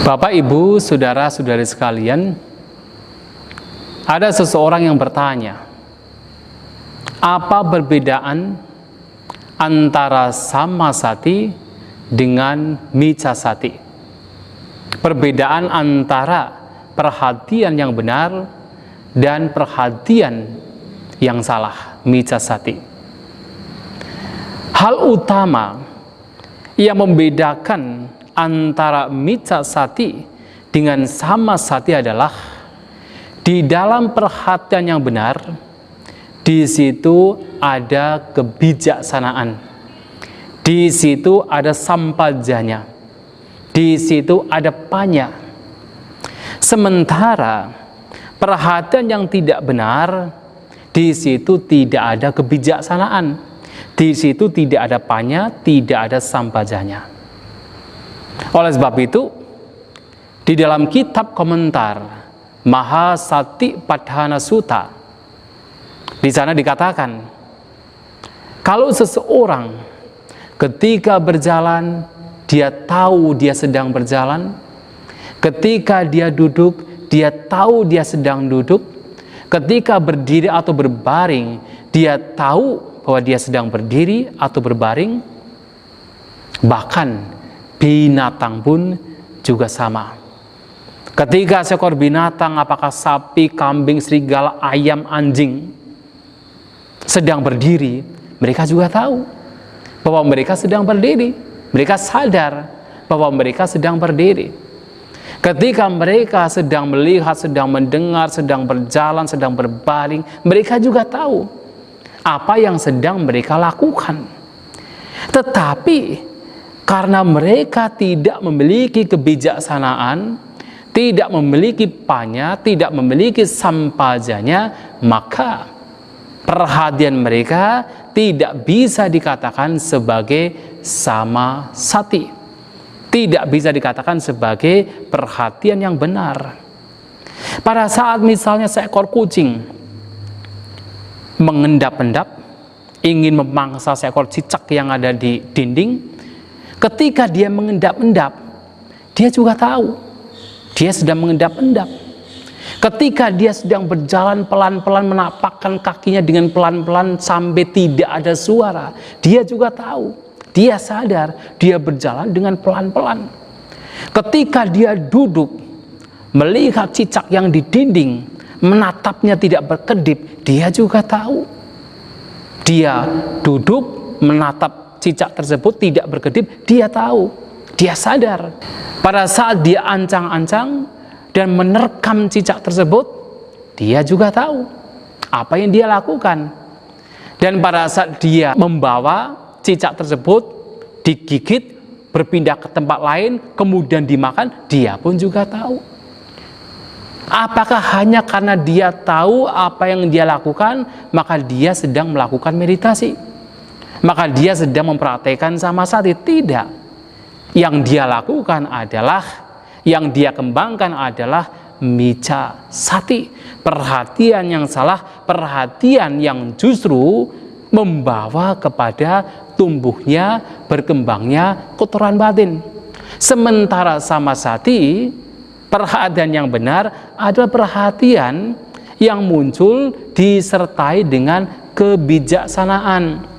Bapak, Ibu, saudara-saudari sekalian, ada seseorang yang bertanya, apa perbedaan antara samasati dengan micasati? Perbedaan antara perhatian yang benar dan perhatian yang salah, micasati. Hal utama yang membedakan antara micasati dengan samasati adalah di dalam perhatian yang benar, di situ ada kebijaksanaan, di situ ada sampajanya, di situ ada panya. Sementara perhatian yang tidak benar, di situ tidak ada kebijaksanaan, di situ tidak ada panya, tidak ada sampajanya. Oleh sebab itu, di dalam kitab komentar Mahasatipadhana Sutta, di sana dikatakan, kalau seseorang ketika berjalan, dia tahu dia sedang berjalan. Ketika dia duduk, dia tahu dia sedang duduk. Ketika berdiri atau berbaring, dia tahu bahwa dia sedang berdiri atau berbaring. Bahkan binatang pun juga sama. Ketika seekor binatang, apakah sapi, kambing, serigala, ayam, anjing, sedang berdiri, mereka juga tahu bahwa mereka sedang berdiri. Mereka sadar bahwa mereka sedang berdiri. Ketika mereka sedang melihat, sedang mendengar, sedang berjalan, sedang berbaring, mereka juga tahu apa yang sedang mereka lakukan. Tetapi karena mereka tidak memiliki kebijaksanaan, tidak memiliki panya, tidak memiliki sampajanya, maka perhatian mereka tidak bisa dikatakan sebagai samasati, tidak bisa dikatakan sebagai perhatian yang benar. Pada saat misalnya seekor kucing mengendap-endap, ingin memangsa seekor cicak yang ada di dinding, ketika dia mengendap-endap, dia juga tahu dia sedang mengendap-endap. Ketika dia sedang berjalan pelan-pelan, menapakkan kakinya dengan pelan-pelan sampai tidak ada suara, dia juga tahu, dia sadar dia berjalan dengan pelan-pelan. Ketika dia duduk melihat cicak yang di dinding, menatapnya tidak berkedip, dia juga tahu dia duduk menatap cicak tersebut tidak berkedip, dia tahu, dia sadar. Pada saat dia ancang-ancang dan menerkam cicak tersebut, dia juga tahu apa yang dia lakukan. Dan pada saat dia membawa cicak tersebut, digigit, berpindah ke tempat lain, kemudian dimakan, dia pun juga tahu. Apakah hanya karena dia tahu apa yang dia lakukan, maka dia sedang melakukan meditasi? Maka dia sedang mempraktekkan samasati? Tidak. Yang dia lakukan adalah, yang dia kembangkan adalah micasati, perhatian yang salah, perhatian yang justru membawa kepada tumbuhnya, berkembangnya kotoran batin. Sementara samasati, perhatian yang benar adalah perhatian yang muncul disertai dengan kebijaksanaan,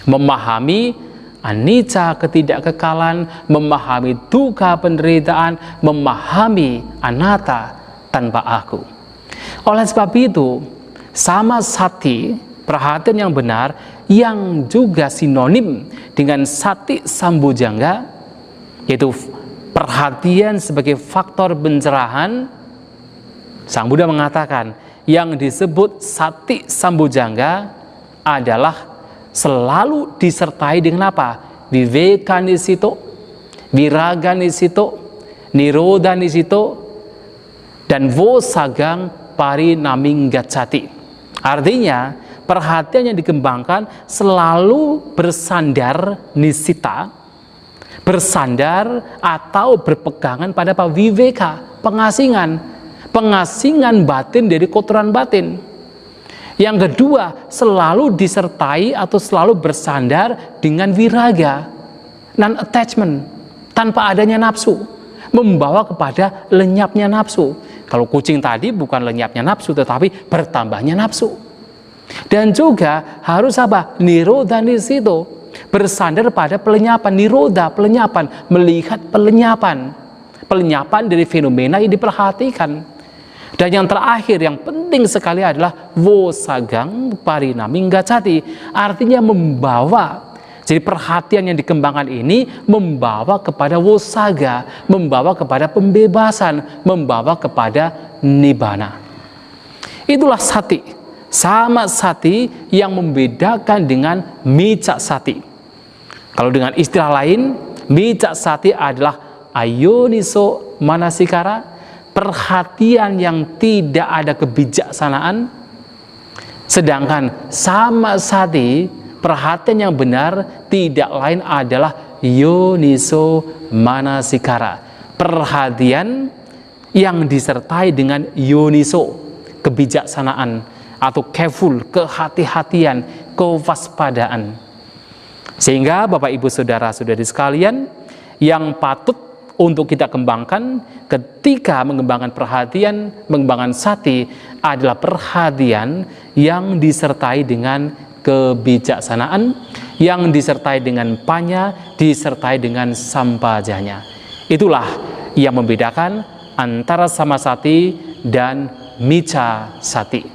memahami anicca, ketidakkekalan, memahami dukkha, penderitaan, memahami anatta, tanpa aku. Oleh sebab itu, samasati, perhatian yang benar, yang juga sinonim dengan sati sambojjhanga, yaitu perhatian sebagai faktor pencerahan. Sang Buddha mengatakan yang disebut sati sambojjhanga adalah selalu disertai dengan apa? Viveka nisito, viraga nisito, nirodha nisito, dan vosagang parinaming gacchati. Artinya perhatian yang dikembangkan selalu bersandar nisita, bersandar atau berpegangan pada apa? Viveka, pengasingan batin dari kotoran batin. Yang kedua, selalu disertai atau selalu bersandar dengan viraga, non-attachment, tanpa adanya nafsu, membawa kepada lenyapnya nafsu. Kalau kucing tadi bukan lenyapnya nafsu, tetapi bertambahnya nafsu. Dan juga harus apa? Nirodha nisito, bersandar pada pelenyapan. Nirodha, pelenyapan, melihat pelenyapan dari fenomena yang diperhatikan. Dan yang terakhir, yang penting sekali adalah wosagang parinaming gacati, artinya membawa. Jadi perhatian yang dikembangkan ini membawa kepada wosaga, membawa kepada pembebasan, membawa kepada nibbana. Itulah sati, sama sati yang membedakan dengan micca sati. Kalau dengan istilah lain, micca sati adalah ayoniso manasikara, perhatian yang tidak ada kebijaksanaan. Sedangkan sama sati, perhatian yang benar, tidak lain adalah yoniso manasikara, perhatian yang disertai dengan yoniso, kebijaksanaan atau careful, kehati-hatian, kewaspadaan. Sehingga Bapak Ibu Saudara-saudari sekalian, yang patut untuk kita kembangkan ketika mengembangkan perhatian, mengembangkan sati adalah perhatian yang disertai dengan kebijaksanaan, yang disertai dengan panya, disertai dengan sampajanya. Itulah yang membedakan antara samasati dan micca sati.